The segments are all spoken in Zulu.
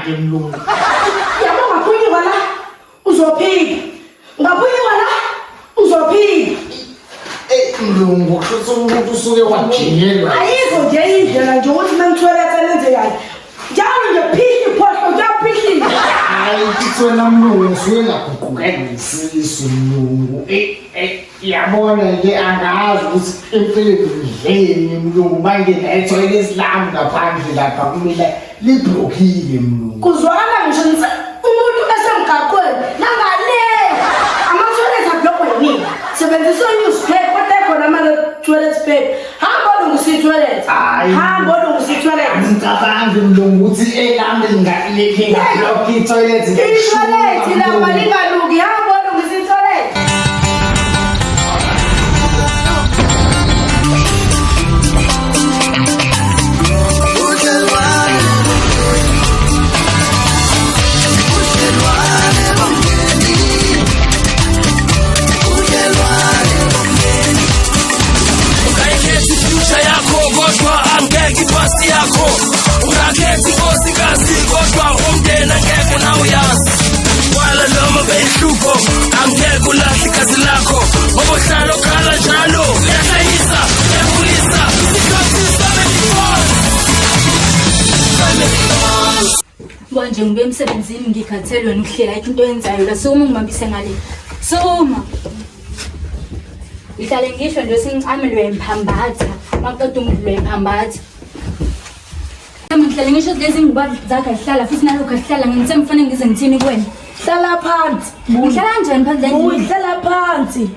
ke mlungu. Yabo ngaphunyi wala uzophika. Ngaphunyi wala uzophika. Mlungu umuntu usuke wajiyelwa. Ayikho nje indlela nje ukuthi mangithola lenze kahle. Njalo nje phiki phoqo ngiyaphikile. Hayi kitsona mlungu usuke ngaguquka ngisiso mlungu. Yabona ke angazi ukuthi empeleni ngidleni mlungu manje ngayithola isilamu ngaphandle lapha kumele liblockile mlungu. Kuzwakala ngisho umuntu esemgaqweni nangale ama-toilet ablockwe yini sebenzisa newspaper kodwa khona ama-toilet paper hamba olungisa i-toilet hamba olungisa i-toilet ngicabangi mlungu ukuthi elami ngingablock i-toilet i-toilet lapha lingaluki hamba olungisa i-toilet. Ipasti yakho ungakhethi nkosikazi kodwa umndeni angeke nawuyazi wala noma beyihlupho angeke ulahle igazi lakho ngoba uhlala okhala njalo uyahlayisa uyakhulisa isikhathi manje ngibe emsebenzini ngikhathele wena ukuhlela into oyenzayo la soma ngibambise ngale soma ihlale ngisho nje singicamele wemphambatha maqeda umdlo wemphambatha ngihlale ngisho lezi ngibali zakhe ahlala futhi nalokho ahlala ngithe mfanele ngize ngithini kuwena Hlala phansi. Uhlala kanjani phansi la? Uhlala phansi.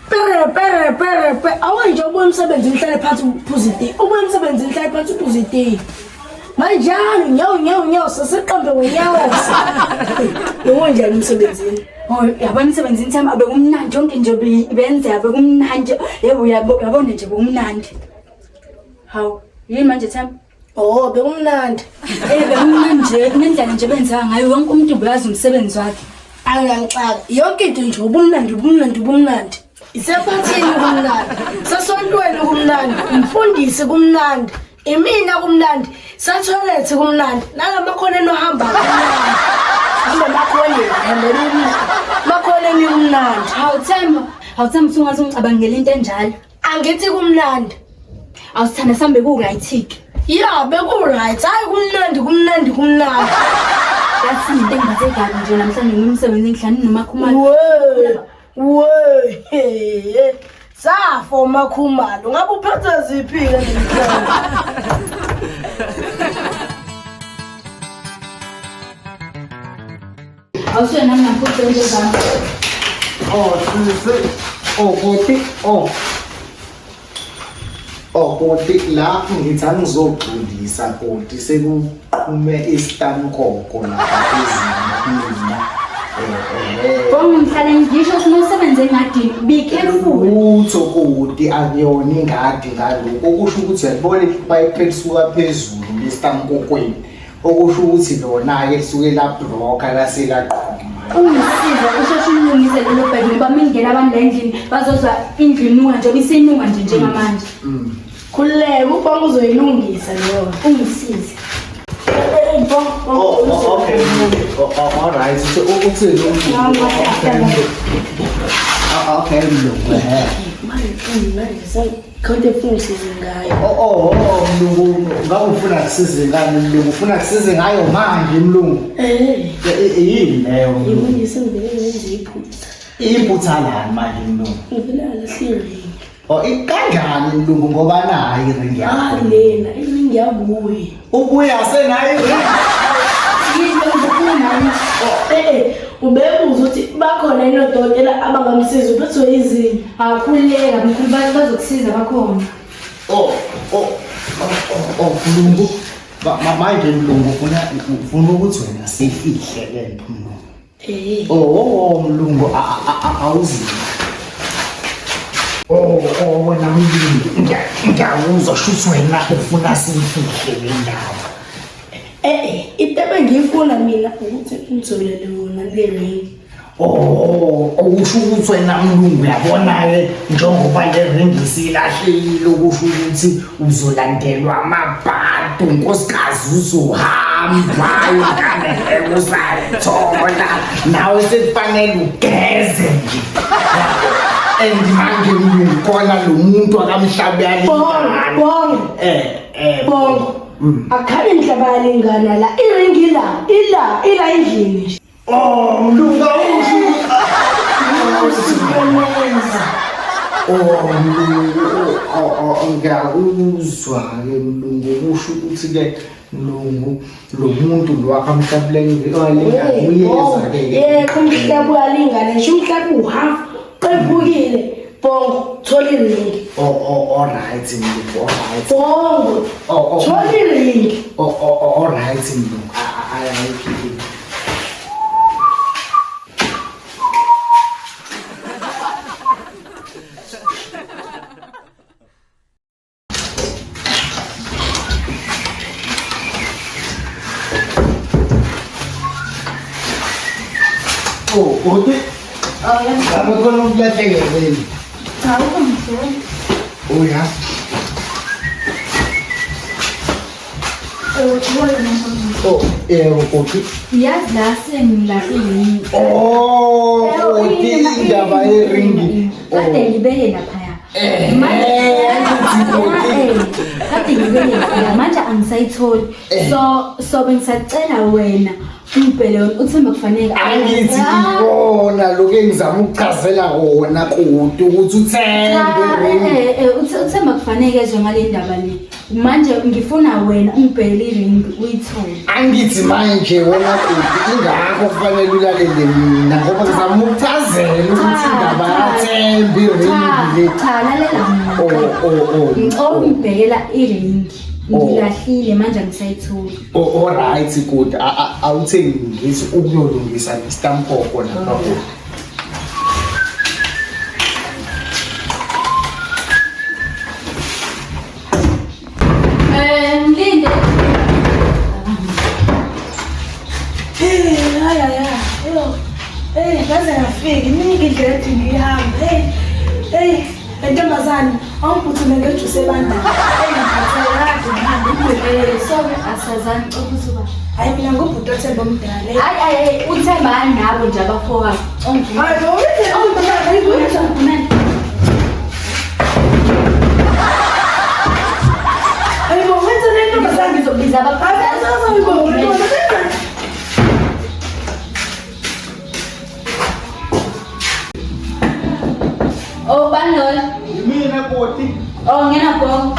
Pere. Awanje ubuye emsebenzini uhlale phansi uphuze iti. Ubuye emsebenzini uhlale phansi uphuze iti. Manjani nyawo sesiqambe wenyawo. Yonke emsebenzini. Oh, yabona emsebenzini sami abe kumnandi yonke nje benze abe kumnandi. Yebo yabona nje kumnandi. Hawu, yini manje Thami? Oh, bekumnandi. Bekumnandi nje, ngendlela nje benza ngayo wonke umuntu uyazi umsebenzi wakhe. Angangixaka. Yonke into nje ubumnandi. Isephathini kumnandi. Sasontweni kumnandi. Umfundisi kumnandi. Imina kumnandi. Satholethe kumnandi. Nalamakhono enohamba kumnandi. Hamba makhona kumnandi. Hawu Themba usungaze ungicabangela into enjalo. Angithi kumnandi. Awusithanda sambe ku right-ke. Yeah, beku-right. Hayi kumnandi. Yathi into engaze kabi nje namhlanje ngimsebenzi ngihlani nomakhumalo. We. Safo makhumalo. Ngabe uphatha ziphi ke namhlanje? Awusho nami ngaphuza into zami. Koti la ngithanda ngizogculisa koti sekuqhume isitamkoko lapha ezini. Ngihlale ngisho sinosebenze engadini. Be careful. Utho koti akuyona ingadi ngaloko okusho ukuthi uyabona ipipe lisuka phezulu lesitamkokweni okusho ukuthi lona ke lisuke la blocker laselaqhuma. Ungisiza usheshe ulungise lelo bheke ngoba mingena abantu la endlini bazozwa indlu inunga nje bisenunga nje njengamanje. Khuleka ubonga uzoyilungisa leyo. Ungisize. Okay. All right. So uthini okay mlungu. Manje konke futhi ngayo. Mlungu ngakufuna kusize ngani mlungu ufuna kusize ngayo manje mlungu. Yini leyo mlungu? Yini ngisengivele ngenze iphutha. Iphutha lani manje mlungu? Ngivela lahliringi. Ikanjani mlungu ngoba nayi iringi yakho? Lena iringi yabuye. Ubuya senayo iringi. Ubebuza ukuthi bakhona inodokotela abangamsiza uphethwe izini. Akhuleka mkhulu bazokusiza bakhona. Mlungu manje mlungu ufuna ukuthi wena sefihle ke mlungu. Mlungu awuzi. Wena mlungu ngiyawuzwa shuthi wena ufuna sifihle le ndawo. Into ebengiyifuna mina ukuthi ngitholele wona le ring. Okusho ukuthi wena mlungu uyabona-ke njengoba le ringi isilahlekile okusho ukuthi uzolandelwa amabhadu nkosikazi uzohamba ingane usayithola nawe sekufanele ugeze nje and manje mlungu khona lo muntu akamhlabe yalingana Bongo akhabe inhlaba yalingana la iringi ila endlini nje mlungu ngiyakuzwa-ke mlungu kusho ukuthi-ke mlungu lo muntu lo akamhlabuleni uyeza-ke umhlabu uyalingana nje umhlabu uhafu qebukile Bongo thola iringi alright mlungu alright Bongo thola iringi alright mlungu ayayiphile Kodwa ngabe khona ukulahlekele Awukho mzee. ya kodwa Yazi la sengilahlile. kodwa indaba yeringi Kade ngibeke laphaya. Kade ngibeke laphaya manje angisayitholi. So bengisacela wena umbhele uthemba kufanele angithi ngibona lokho engizama ukuchazela kona kodwa ukuthi uthembe uthemba kufanele ezwe ngale ndaba le. Manje ngifuna wena ungibhele iringi uyithole. angithi manje wena kodwa ingakho kufanele ulalele mina ngoba ngizama ukuchazela ukuthi indaba yathemba iringi le Cha lalela mina. Ngicela ungibhekela iringi. Ngilahlile manje angisayitholi. Alright good awuthengi ngisi ukuyolungisa istamphoko lapha kodwa Mlinde. Ngaze ngafika iningi indlela ethi ngihamba ntombazane awuphuthume ngejuse ebandana ngiphathele Sorry asazani ukusuka. hayi mina ngubhuti othemba omdala Hayi uthemba nabo nje abafowabo. Ngizobiza Oh banol. mina kodwa Oh ngena Bongo.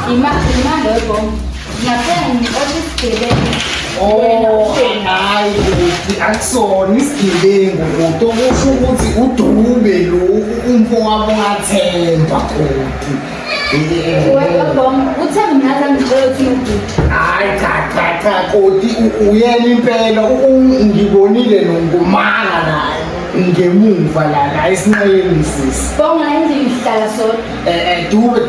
Imali Bongo. Ngiyafuna ngiqoqisibele. hayi kodwa akusona isigebengu kodwa okusho ukuthi udube lo umfowabo ngathemba kodwa Wena Bongo uthemba mina ngicela ukuthi ngibhuti. hayi cha kodwa uyena impela ngibonile nongumanga naye ngemuva la esinqeni sisi Bongo ngenze ngihlala sodwa. dube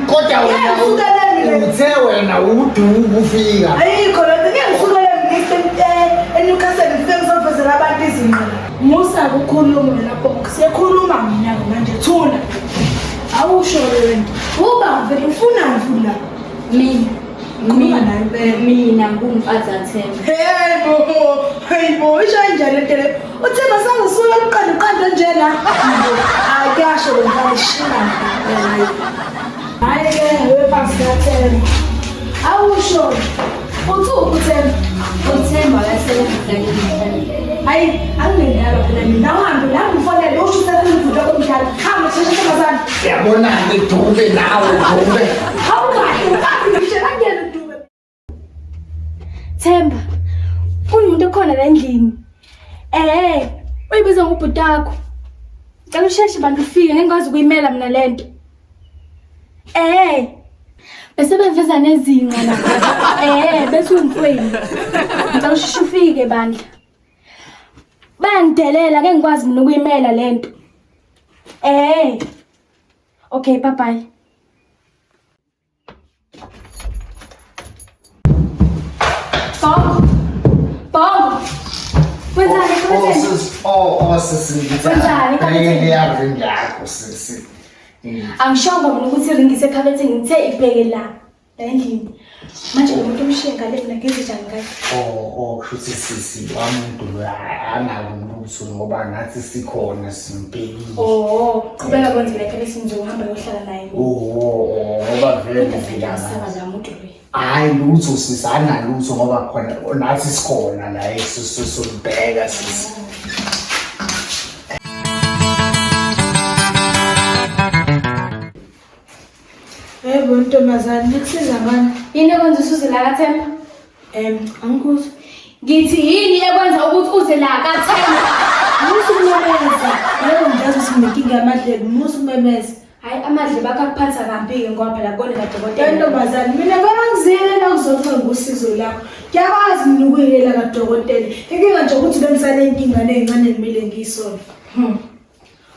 kodwa wena uthe wena udubu ufika musa kukhuluma lapho siyakhuluma mina manje thula awusho wena uba vele ufuna mfuna Mina ngumfazi athemba. Hayibo isho kanjani le tele uthemba sangisuka liqanda njena akasho ngifana shina hayi ke wepasi kathemba awusho Uthemba wayesebenza hayi anginendaba phela mina uhambe la ngifonele usho usebenza komdala hamba sheshe sembazana yabona-ke dube nawe dube awukahle ngisho ngiyena dube Themba, kunomuntu okhona la endlini. Uyibiza ngobhuti wakho. Ngicela usheshe bantu ufike ngengikwazi ukuyimela mina lento. Bese beveza nezinqa la. Bese ungifweni. Ngicela usheshe ufike bandla. bayangidelela ngeke ngikwazi mina ukuyimela lento. Okay, bye bye. Bongo. Wenzani? Sisi. Angishongo mina ukuthi iringi sekhabethe ngithe ibheke la endlini. Manje umuntu omshiye ngale mina ngizijani ngayo? Kushuthi sisi wamuntu lo analutho ngoba nathi sikhona simpekile. Qhubeka kwenze lekhe bese ngizohamba yohlala naye. Ngoba vele ngiyasaba la muntu lo. Hayi lutho sisi analutho ngoba khona nathi sikhona la esisibheka sisi. Yebo ntombazane nikusiza manje. Yini ekwenza usuze la kaThemba? Angikuzwa. Ngithi yini ekwenza ukuthi uze la kaThemba? Musukumemeza. Yebo ngiyazi ukuthi nginenkinga yamadlebe, musukumemeza. Hayi amadle bakakuphatha kambi-ke ngoba phela kubona kadokotela. Ntombazane mina bangizele la kuzocenga usizo lakho. Ngiyakwazi mina ukuyela kadokotela. Inkinga nje ukuthi bengisane inkinga nezincane kumele ngiyisole.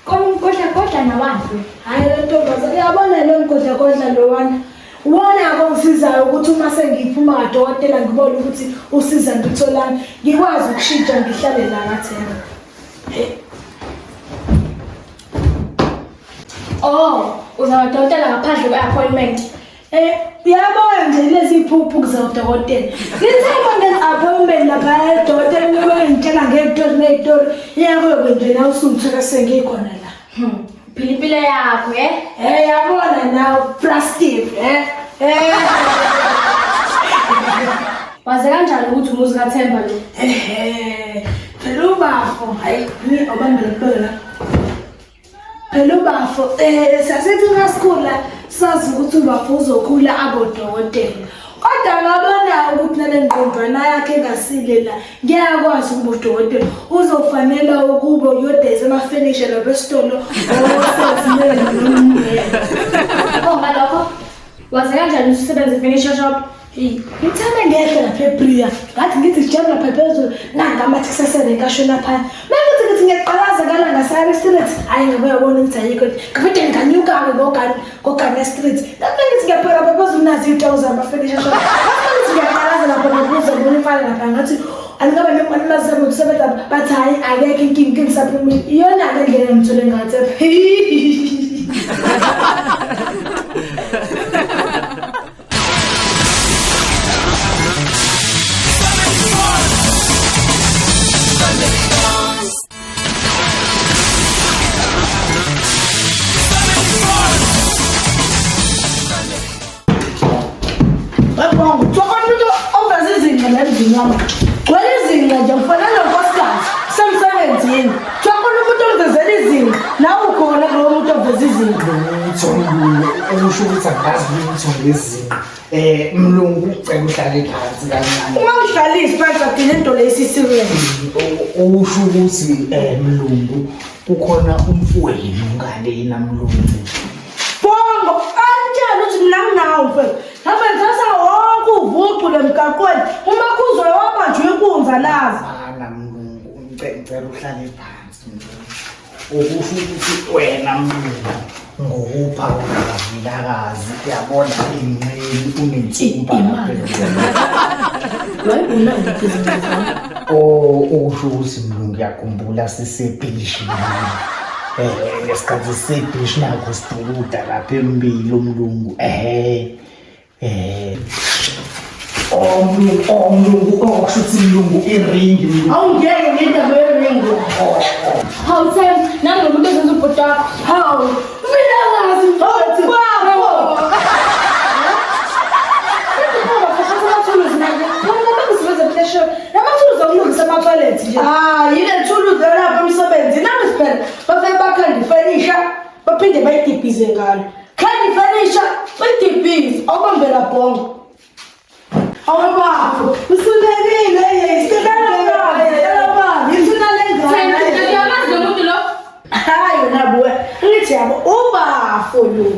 Kodwa nawantu. Hayi le ntombazane uyabona lo mgodla lowana. Wona akongisizayo ukuthi uma sengiphuma kadokotela ngibone ukuthi usiza ngitholani. Ngikwazi ukushintsha ngihlale la kaThemba. Uzawudokotela ngaphandle kwe-appointment. Uyabona nje lezi phuphu kuzawudokotela. Ngithemba nge-appointment lapha edokotela ngoba ngitshela ngezitori nezitori. Iyakwenzela usuthola sengikhona la. Phila impilo yakho, yabona nawe plastic, Waze kanjani ukuthi umuzi kaThemba lo? Phela ubafo, hayi, obambele phela. Phela ubafo, sasithi ngasikhula sazi ukuthi ubafo uzokhula abodokotela. Kodwa ngabona ukuthi nale ngqondwana yakhe engasile la, ngiyakwazi ukuba udokotela uzofanele ukuba uyodeza ama-furniture lapha esitolo osezimele nomnye. Ngalokho, waze kanjani usebenza e-furniture shop? Ngithanda ngehle lapha eBria, ngathi ngithi sijabula lapha phezulu, nangamathi kusasele enkashona phaya. Mangithi ngiyaqalazakala ngasaya street, hayi ngabe uyabona ukuthi ayikho. Ngaphethe nganyuka-ke ngogana street. Lapha ngithi ngiyaphela lapha phezulu nazi iy'tolo zama-furniture shop. Ngithi ngiyaqalaza lapha ngokuze ngibone imfana lapha ngathi alingaba nemazamo ukusebenza bathi hayi akekho inkinga ngisaphumile. Iyona-ke indlela ngithole ngathi. Gcwele izinga nje kufanele nkosikazi semsebenzini. Tshakona umuntu omvezela izinga nawe ukhona kulowo muntu oveza izinga. Usho ukuthi angazi lutho ngezinga. Mlungu ucela uhlale phansi kancane. Uma ngihlalisi phansi agcine into leyisisiriwe. Usho ukuthi Mlungu ukhona umfowenu ngalena Mlungu. Bongo kanjani uthi mina nginawo mfethu. Ngabe ngithatha wonke uvucu lemgaqweni uma kuzwa wabanjwe inkunza lazi. Mlungu ngicela uhlale phansi Mlungu. Okusho ukuthi wena Mlungu ngokupha ukavilakazi uyabona inqeni unensumpa Wayibona ngiphizinga. Usho ukuthi Mlungu yakhumbula sisebhishi. Ngesikhathi sebhishi nakho sidukuda lapha embili Mlungu. Mlungu kusho ukuthi Mlungu iringi Mlungu. Awungeke ngindaba yeringi. Hawu Themba, nangu umuntu ozenza ubhuti wakho. Hawu, vilakazi mfowethu. Yile thuluzi lapha emsebenzini nami siphela bafike bakhanda ifurniture baphinde bayidibhize ngalo. Khanda ifurniture bayidibhize awubambela bongo. Awubafo usulekile hayi nabuwe ngithi yabo ubafo lo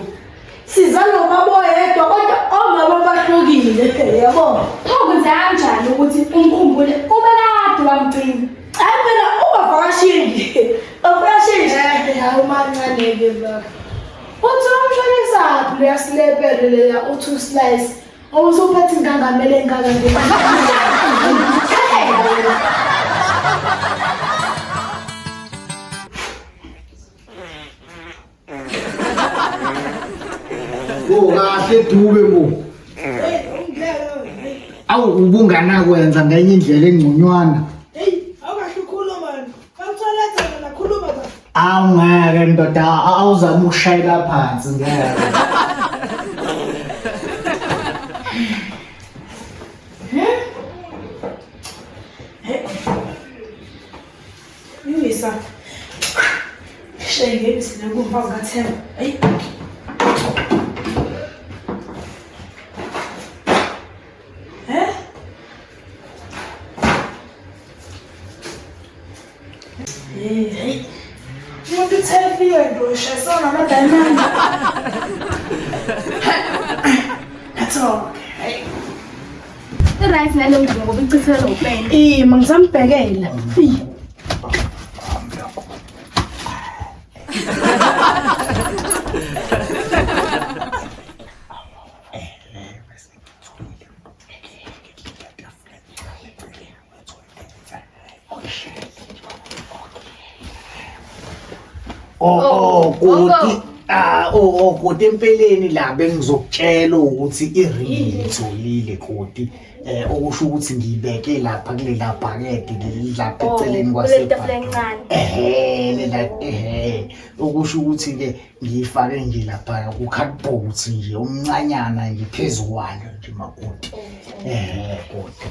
siza noma boyedwa kodwa omama bahlukile yabo. Pho kwenza kanjani ukuthi umkhumbule ube kade wamcina? Hayi phela ubavakashile. Bavakashile. Hawu mancane-ke baba. Uthi umshonisa aphi leya silepere leya u2 slice. Awusuphethe ingangamele engaka nje. Kahle Dube bo. Awu ubunganakwenza ngenye indlela engconywana. Awukahle ukhuluma manje. Awuthola nakhuluma ba. Awungeke ndoda awuzama ukushayela phansi ngeke. Yisa. Shenge sinakumva ngathemba. Hayi. Hey. Umuntu uthefile ndosha sona amadayimani. That's all. I-rice nalo mdlo ngoba ichithelwe upeni. Mangisambhekela. Kodwa empeleni la bengizokutshela ukuthi iringi ngitholile kodwa okusho ukuthi ngibeke lapha kulela bhakede lapha eceleni kwasebhakede okusho ukuthi ke ngifake nje lapha ku cardboard nje omncanyana nje phezukwana nje makoti kodwa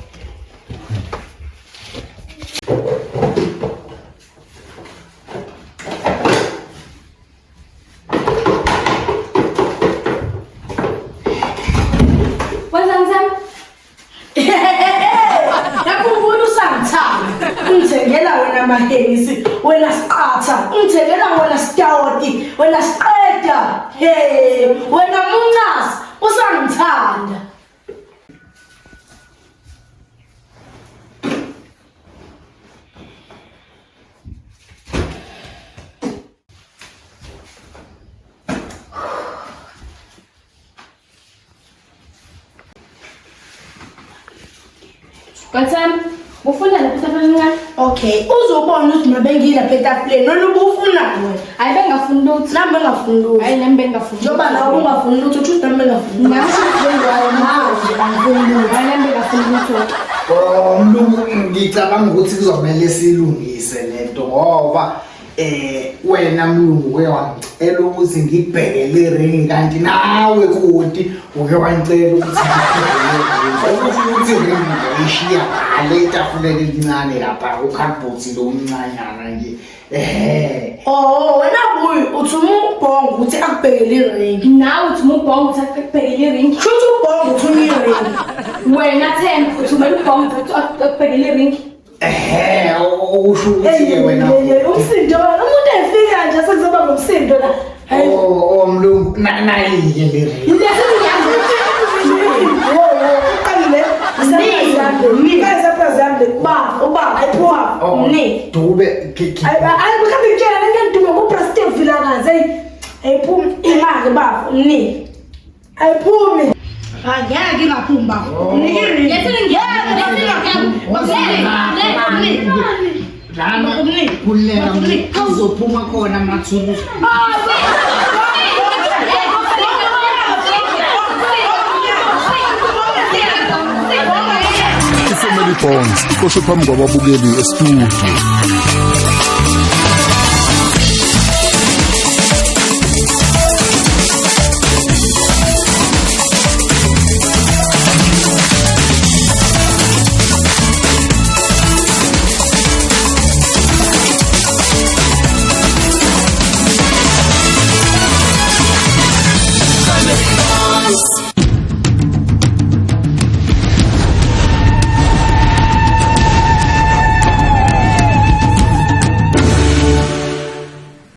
Mahengisi wena siqatha ungithekela wena sitawoti wena siqeda wena muncazi usangithanda Bathami, ufuna lapho safana. Okay, uzobona ukuthi mabengila petafuleni noma ubufuna wena. Hayi bengafuni lutho. Nami bengafuni lutho. Hayi nami bengafuni. Njoba nawe ungafuni lutho, uthi nami bengafuni. Nami ngizokwayo manje angifuni lutho. Hayi nami bengafuni lutho. Mlungu ngicabanga ukuthi kuzomela silungise lento ngoba wena Mlungu wangicela ukuthi ngibhekele iringi kanti nawe kodwa uke wangicela ukuthi ukuthi iringi ngiyishiya ngale etafuleni elincane lapha ku-cardboard lo omncanyana nje wena buyi uthi umbongo ukuthi akubhekele iringi. Nawe uthi umbongo ukuthi akubhekele iringi. Shuthi umbongo uthi uniringi. Wena Themba uthi umele umbongo ukuthi akubhekele iringi. Usho ukuthi-ke wena umsindo umuntu efika nje sekuzoba ngomsindo la. Mlungu nayi-ke le ringi Dube Angeke ingaphumi bafo. Kulela kuzophuma khona amathuluzi. iFamily Bonds iqoshwe phambi kwababukeli estudio.